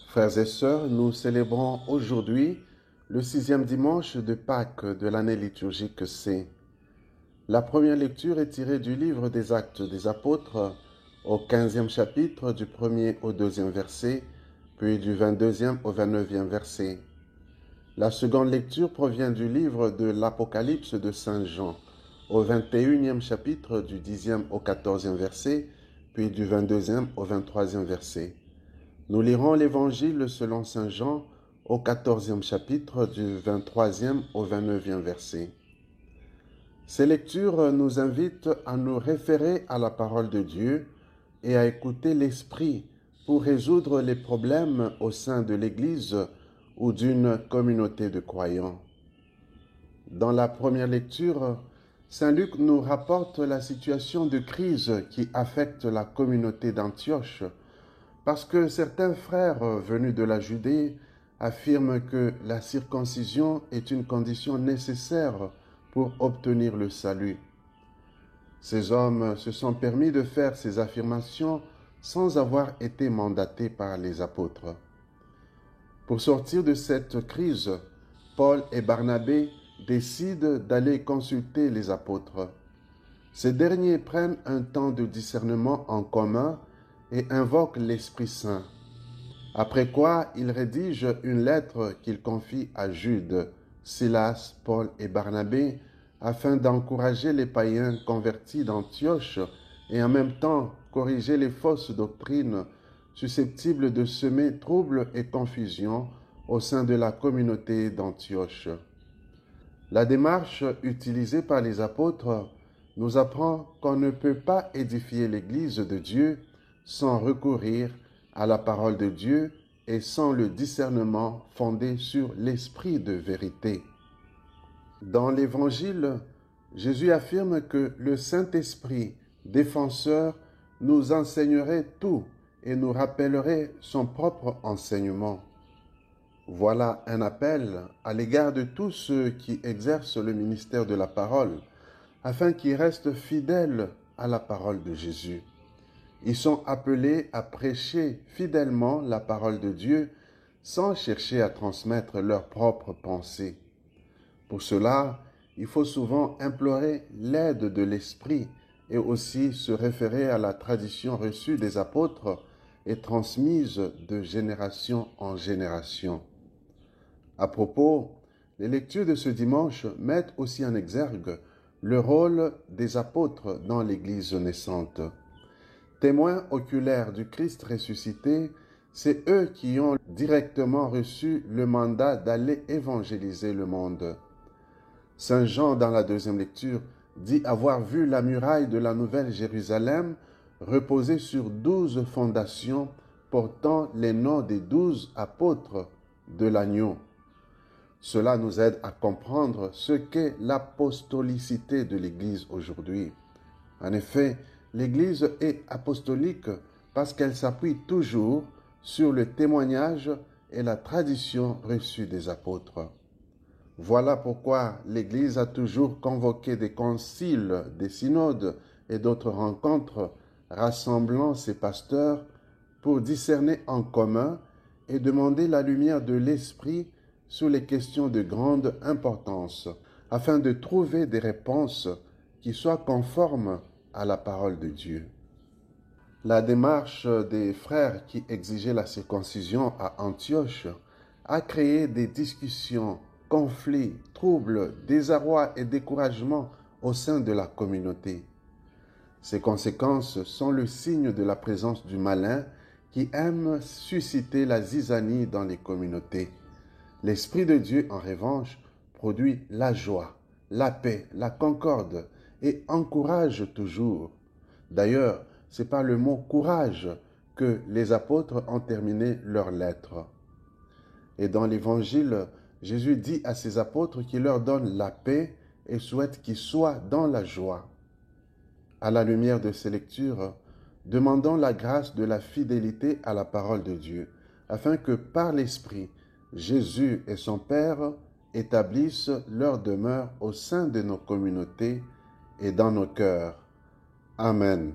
Frères et sœurs, nous célébrons aujourd'hui le 6e dimanche de Pâques de l'année liturgique C. La première lecture est tirée du livre des Actes des Apôtres au 15e chapitre du 1er au 2e verset, puis du 22e au 29e verset. La seconde lecture provient du livre de l'Apocalypse de Saint Jean au 21e chapitre du 10e au 14e verset, puis du 22e au 23e verset. Nous lirons l'Évangile selon Saint Jean au 14e chapitre du 23e au 29e verset. Ces lectures nous invitent à nous référer à la parole de Dieu et à écouter l'Esprit pour résoudre les problèmes au sein de l'Église ou d'une communauté de croyants. Dans la première lecture, Saint Luc nous rapporte la situation de crise qui affecte la communauté d'Antioche, parce que certains frères venus de la Judée affirment que la circoncision est une condition nécessaire pour obtenir le salut. Ces hommes se sont permis de faire ces affirmations sans avoir été mandatés par les apôtres. Pour sortir de cette crise, Paul et Barnabé décident d'aller consulter les apôtres. Ces derniers prennent un temps de discernement en commun et invoquent l'Esprit Saint. Après quoi, ils rédigent une lettre qu'ils confient à Jude, Silas, Paul et Barnabé, afin d'encourager les païens convertis d'Antioche et en même temps corriger les fausses doctrines susceptibles de semer troubles et confusion au sein de la communauté d'Antioche. La démarche utilisée par les apôtres nous apprend qu'on ne peut pas édifier l'Église de Dieu sans recourir à la parole de Dieu et sans le discernement fondé sur l'esprit de vérité. Dans l'Évangile, Jésus affirme que le Saint-Esprit, défenseur, nous enseignerait tout et nous rappellerait son propre enseignement. Voilà un appel à l'égard de tous ceux qui exercent le ministère de la parole, afin qu'ils restent fidèles à la parole de Jésus. Ils sont appelés à prêcher fidèlement la parole de Dieu sans chercher à transmettre leurs propres pensées. Pour cela, il faut souvent implorer l'aide de l'Esprit et aussi se référer à la tradition reçue des apôtres et transmise de génération en génération. À propos, les lectures de ce dimanche mettent aussi en exergue le rôle des apôtres dans l'Église naissante. Témoins oculaires du Christ ressuscité, c'est eux qui ont directement reçu le mandat d'aller évangéliser le monde. Saint Jean, dans la deuxième lecture, dit avoir vu la muraille de la Nouvelle Jérusalem reposer sur 12 fondations portant les noms des 12 apôtres de l'agneau. Cela nous aide à comprendre ce qu'est l'apostolicité de l'Église aujourd'hui. En effet, l'Église est apostolique parce qu'elle s'appuie toujours sur le témoignage et la tradition reçue des apôtres. Voilà pourquoi l'Église a toujours convoqué des conciles, des synodes et d'autres rencontres rassemblant ses pasteurs pour discerner en commun et demander la lumière de l'Esprit sur les questions de grande importance, afin de trouver des réponses qui soient conformes à la parole de Dieu. La démarche des frères qui exigeaient la circoncision à Antioche a créé des discussions, conflits, troubles, désarroi et découragement au sein de la communauté. Ces conséquences sont le signe de la présence du malin qui aime susciter la zizanie dans les communautés. L'Esprit de Dieu, en revanche, produit la joie, la paix, la concorde et encourage toujours. D'ailleurs, c'est par le mot courage que les apôtres ont terminé leurs lettres. Et dans l'Évangile, Jésus dit à ses apôtres qu'il leur donne la paix et souhaite qu'ils soient dans la joie. À la lumière de ces lectures, demandons la grâce de la fidélité à la parole de Dieu, afin que par l'Esprit, Jésus et son Père établissent leur demeure au sein de nos communautés et dans nos cœurs. Amen.